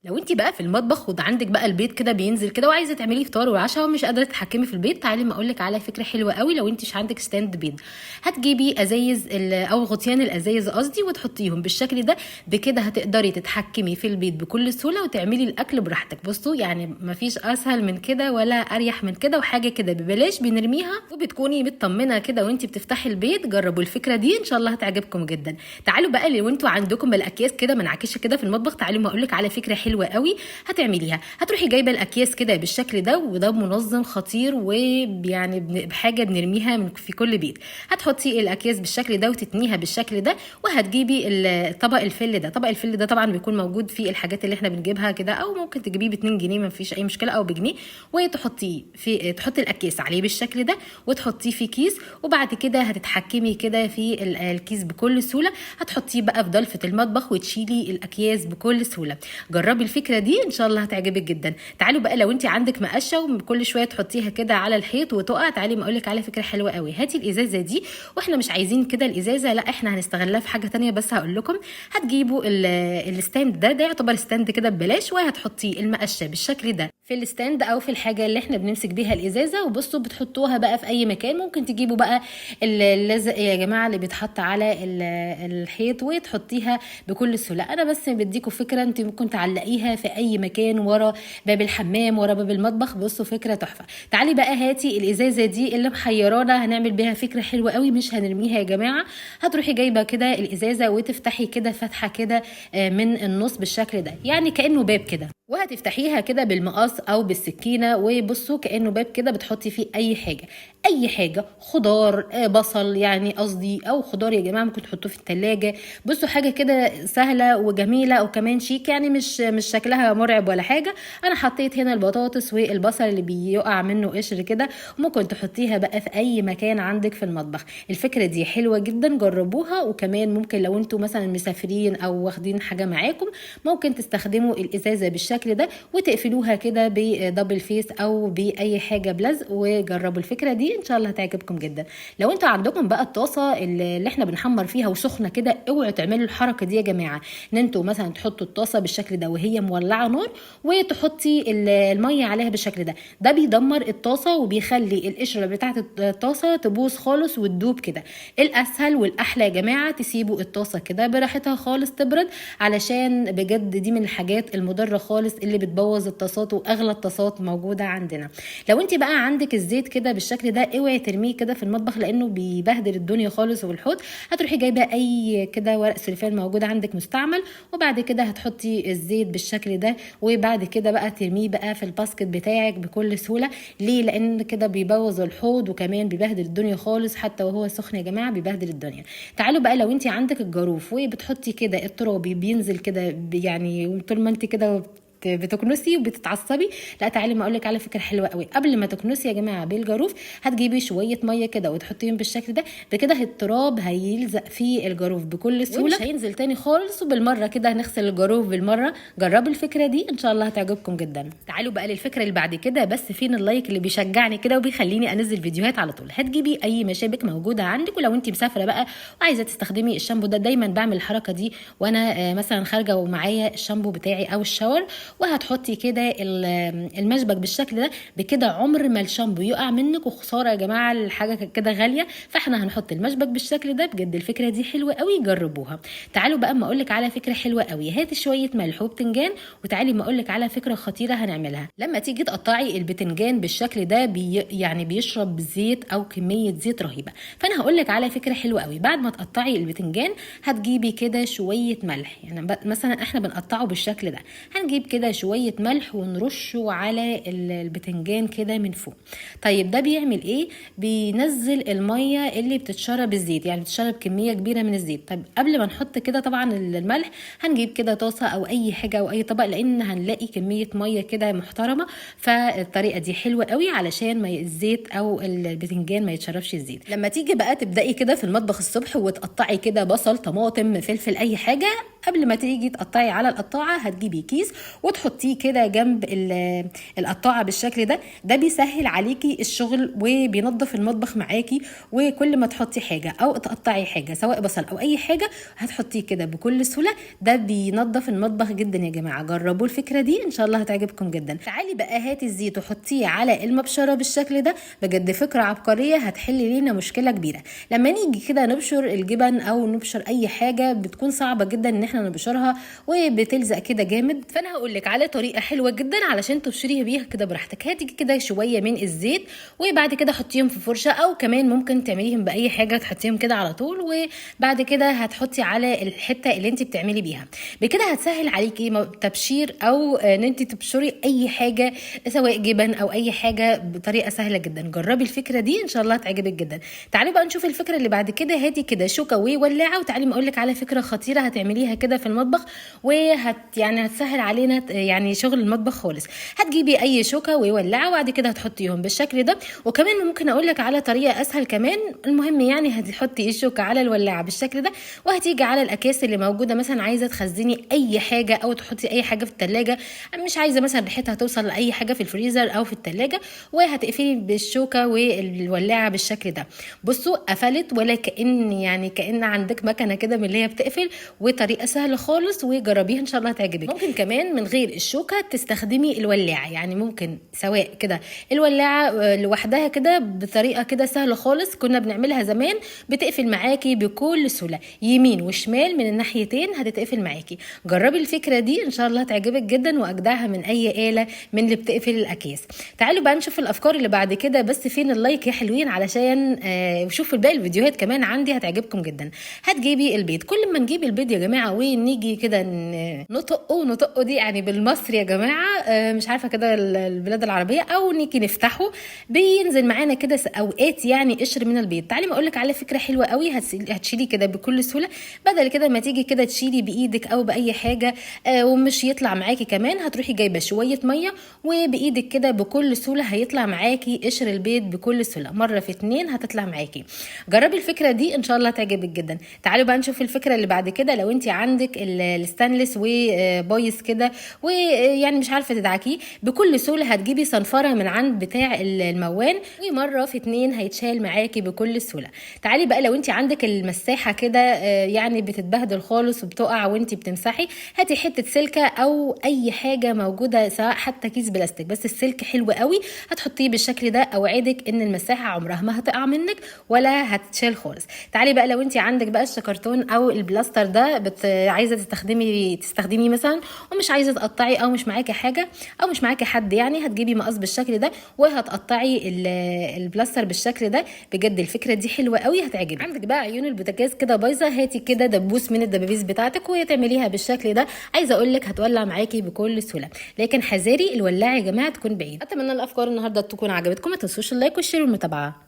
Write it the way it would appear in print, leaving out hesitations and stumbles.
لو انت بقى في المطبخ وعندك بقى البيض كده بينزل كده وعايزه تعمليه فطار وعشاء ومش قادره تتحكمي في البيض، تعالي ما اقولك على فكره حلوه قوي. لو انت مش عندك ستاند بيض، هتجيبي ازايز او غطيان الازايز قصدي وتحطيهم بالشكل ده. بكده هتقدري تتحكمي في البيض بكل سهوله وتعملي الاكل براحتك. بصوا يعني مفيش اسهل من كده ولا اريح من كده، وحاجه كده ببلاش بنرميها وبتكوني مطمنه كده وانت بتفتحي البيض. جربوا الفكره دي ان شاء الله هتعجبكم جدا. تعالوا بقى لو انتوا عندكم الاكياس كده منعكشه كده في المطبخ، تعالوا ما اقولك على فكره حلوه قوي هتعمليها. هتروحي جايبه الاكياس كده بالشكل ده، وده منظم خطير ويعني بحاجه بنرميها في كل بيت. هتحطي الاكياس بالشكل ده وتتنيها بالشكل ده، وهتجيبي طبق الفل ده. طبق الفل ده طبعا بيكون موجود في الحاجات اللي احنا بنجيبها كده، او ممكن تجيبيه ب 2 جنيه ما فيش اي مشكله، او بجنيه. وتحطيه في تحطي الاكياس عليه بالشكل ده وتحطيه في كيس، وبعد كده هتتحكمي كده في الكيس بكل سهوله. هتحطيه بقى في ضلفه المطبخ وتشيلي الاكياس بكل سهوله. جربي الفكره دي ان شاء الله هتعجبك جدا. تعالوا بقى لو انت عندك مقشه وكل شويه تحطيها كده على الحيط وتقع، تعالي ما اقولك على فكره حلوه قوي. هاتي الازازه دي، واحنا مش عايزين كده الازازه، لا احنا هنستغلها في حاجه تانية. بس هقول لكم هتجيبوا الستاند ده يعتبر ستاند كده ببلاش، وهتحطيه المقشه بالشكل ده في الستاند او في الحاجه اللي احنا بنمسك بيها الازازه. وبصوا بتحطوها بقى في اي مكان. ممكن تجيبوا بقى اللزق يا جماعه اللي بيتحط على الحيط وتحطيها بكل سهوله. انا بس بديكم فكره، انت ممكن تعلقيها في اي مكان، ورا باب الحمام، ورا باب المطبخ. بصوا فكره تحفه. تعالي بقى هاتي الازازه دي اللي محيرانا، هنعمل بيها فكره حلوه قوي مش هنرميها يا جماعه. هتروحي جايبه كده الازازه وتفتحي كده فتحه كده من النص بالشكل ده، يعني كانه باب كده، وهتفتحيها كده بالمقص او بالسكينه. وبصوا كانه باب كده بتحطي فيه اي حاجه، اي حاجه، خضار، بصل يعني قصدي، او خضار يا جماعه ممكن تحطوه في التلاجة. بصوا حاجه كده سهله وجميله وكمان شيك، يعني مش شكلها مرعب ولا حاجه. انا حطيت هنا البطاطس والبصل اللي بيقع منه قشر كده، ممكن تحطيها بقى في اي مكان عندك في المطبخ. الفكره دي حلوه جدا، جربوها. وكمان ممكن لو انتوا مثلا مسافرين او واخدين حاجه معاكم، ممكن تستخدموا الازازه بالشكل ده وتقفلوها كده بدبل فيس او باي حاجه بلزق. وجربوا الفكره دي ان شاء الله هتعجبكم جدا. لو انتوا عندكم بقى الطاسه اللي احنا بنحمر فيها وسخنه كده، اوعوا تعملوا الحركه دي يا جماعه، ان انتوا مثلا تحطوا الطاسه بالشكل ده وهي مولعه نار وتحطي الميه عليها بالشكل ده. ده بيدمر الطاسه وبيخلي القشره بتاعه الطاسه تبوظ خالص وتدوب كده. الاسهل والاحلى يا جماعه تسيبوا الطاسه كده براحتها خالص تبرد، علشان بجد دي من الحاجات المضره خالص اللي بتبوظ الطاسات، واغلى الطاسات موجوده عندنا. لو انت بقى عندك الزيت كده بالشكل ده، اوعي ترميه كده في المطبخ لانه بيبهدل الدنيا خالص والحوض. هتروحي جايبه اي كده ورق سلفان موجود عندك مستعمل، وبعد كده هتحطي الزيت بالشكل ده، وبعد كده بقى ترميه بقى في الباسكت بتاعك بكل سهوله. ليه؟ لان كده بيبوظ الحوض وكمان بيبهدل الدنيا خالص، حتى وهو سخن يا جماعه بيبهدل الدنيا. تعالوا بقى لو انت عندك الجاروف وبتحطي كده الترابي بينزل كده، يعني طول ما انت كده بتكنسي وبتتعصبي، لا تعالي ما اقولك على فكره حلوه قوي. قبل ما تكنسي يا جماعه بالجاروف، هتجيبي شويه ميه كده وتحطيهم بالشكل ده. بكده التراب هيلزق في الجاروف بكل سهوله ومش هينزل تاني خالص. وبالمره كده هنغسل الجاروف بالمره. جربوا الفكره دي ان شاء الله هتعجبكم جدا. تعالوا بقى للفكره اللي بعد كده، بس فين اللايك اللي بيشجعني كده وبيخليني انزل فيديوهات على طول؟ هتجيبي اي مشابك موجوده عندك، ولو انت مسافره بقى وعايزه تستخدمي الشامبو ده، دايما بعمل الحركه دي وانا مثلا خارجه ومعايا الشامبو بتاعي او الشاور، وهتحطي كده المشبك بالشكل ده. بكده عمر ما الشامبو يقع منك، وخساره يا جماعه الحاجه كده غاليه. فاحنا هنحط المشبك بالشكل ده. بجد الفكره دي حلوه قوي، جربوها. تعالوا بقى ما اقولك على فكره حلوه قوي. هاتي شويه ملح وبتنجان، وتعالي ما اقولك على فكره خطيره هنعملها. لما تيجي تقطعي البتنجان بالشكل ده يعني بيشرب زيت او كميه زيت رهيبه. فانا هقولك على فكره حلوه قوي. بعد ما تقطعي البتنجان هتجيبي كده شويه ملح، يعني مثلا احنا بنقطعه بالشكل ده، هنجيب كده شويه ملح ونرشه على البتنجان كده من فوق. طيب ده بيعمل ايه؟ بينزل الميه اللي بتتشرب الزيت، يعني بتشرب كميه كبيره من الزيت. طيب قبل ما نحط كده طبعا الملح، هنجيب كده طاسه او اي حاجه او اي طبق، لان هنلاقي كميه ميه كده محترمه. فالطريقه دي حلوه قوي علشان ما الزيت او البتنجان ما يتشربش الزيت. لما تيجي بقى تبداي كده في المطبخ الصبح وتقطعي كده بصل، طماطم، فلفل، اي حاجه، قبل ما تيجي تقطعي على القطاعه هتجيبي كيس وتحطيه كده جنب القطاعه بالشكل ده. ده بيسهل عليكي الشغل وبينظف المطبخ معاكي، وكل ما تحطي حاجه او تقطعي حاجه سواء بصل او اي حاجه هتحطيه كده بكل سهوله. ده بينظف المطبخ جدا يا جماعه، جربوا الفكره دي ان شاء الله هتعجبكم جدا. تعالي بقى هاتي الزيت وحطيه على المبشره بالشكل ده، بجد فكره عبقريه هتحل لينا مشكله كبيره. لما نيجي كده نبشر الجبن او نبشر اي حاجه بتكون صعبه جدا ان احنا نبشرها وبتلزق كده جامد، فانا هقول لك على طريقه حلوه جدا علشان تبشريها بيها كده براحتك. هاتي كده شويه من الزيت وبعد كده حطيهم في فرشه، او كمان ممكن تعمليهم باي حاجه تحطيهم كده على طول، وبعد كده هتحطي على الحته اللي انت بتعملي بيها. بكده هتسهل عليكي تبشير او ان انت تبشري اي حاجه سواء جبن او اي حاجه بطريقه سهله جدا. جربي الفكره دي ان شاء الله هتعجبك جدا. تعالي بقى نشوف الفكره اللي بعد كده. هاتي كده شوكه وولاعه، وتعالي ما اقولك على فكره خطيره هتعمليها كده في المطبخ يعني هتسهل علينا يعني شغل المطبخ خالص. هتجيبي اي شوكه وولاعه وبعد كده هتحطيهم بالشكل ده. وكمان ممكن اقولك على طريقه اسهل كمان، المهم يعني هتحطي الشوكه على الولاعه بالشكل ده، وهتيجي على الاكياس اللي موجوده، مثلا عايزه تخزني اي حاجه او تحطي اي حاجه في الثلاجه، مش عايزه مثلا ريحتها توصل لاي حاجه في الفريزر او في الثلاجه، وهتقفلي بالشوكه والولاعه بالشكل ده. بصوا قفلت ولا كأن عندك مكنه كده من اللي هي بتقفل، وطريقه سهله خالص وجربيها ان شاء الله هتعجبك. ممكن كمان من غير الشوكه تستخدمي الولاعه، يعني ممكن سواء كده الولاعه لوحدها كده بطريقه كده سهله خالص كنا بنعملها زمان، بتقفل معاكي بكل سهوله يمين وشمال من الناحيتين هتتقفل معاكي. جربي الفكره دي ان شاء الله هتعجبك جدا، واجدعها من اي آلة من اللي بتقفل الاكياس. تعالوا بقى نشوف الافكار اللي بعد كده، بس فين اللايك يا حلوين علشان وشوفوا باقي الفيديوهات كمان عندي هتعجبكم جدا. هتجيبي البيض، كل ما نجيب البيض يا جماعه ونيجي كده نطقه دي يعني بالمصري يا جماعه، مش عارفه كده البلاد العربيه، او نيجي نفتحه بينزل معانا كده اوقات يعني قشر من البيض. تعالي ما اقولك على فكره حلوه قوي هتشيلي كده بكل سهوله، بدل كده ما تيجي كده تشيلي بايدك او باي حاجه ومش يطلع معاكي كمان، هتروحي جايبه شويه ميه وبايدك كده بكل سهوله هيطلع معاكي قشر البيض بكل سهوله، مره في 2 هتطلع معاكي. جربي الفكره دي ان شاء الله هتعجبك جدا. تعالوا بقى نشوف الفكره اللي بعد كده. لو انت عندك الستانلس وبايظ كده ويعني مش عارفه تدعكيه بكل سهوله، هتجيبي صنفره من عند بتاع الموان ومره في 2 هيتشال معاكي بكل سهوله. تعالي بقى لو انت عندك المساحه كده يعني بتتبهدل خالص وبتقع وانت بتمسحي، هاتي حته سلكه او اي حاجه موجوده سواء حتى كيس بلاستيك، بس السلك حلو قوي هتحطيه بالشكل ده، اوعدك ان المساحه عمرها ما هتقع منك ولا هتتشال خالص. تعالي بقى لو انت عندك بقى الشكرتون او البلاستر ده عايزه تستخدمي مثلا ومش عايزه تقطعي او مش معاكي حاجه او مش معاكي حد، يعني هتجيبي مقص بالشكل ده وهتقطعي البلاستر بالشكل ده. بجد الفكره دي حلوه قوي هتعجبك. عندك بقى عيون البوتاجاز كده بايظه، هاتي كده دبوس من الدبابيس بتاعتك وتعمليها بالشكل ده، عايزه اقول لك هتولع معاكي بكل سهوله، لكن حذاري الولاعه يا جماعه تكون بعيد. اتمنى الافكار النهارده تكون عجبتكم، ما تنسوش اللايك والشير والمتابعه.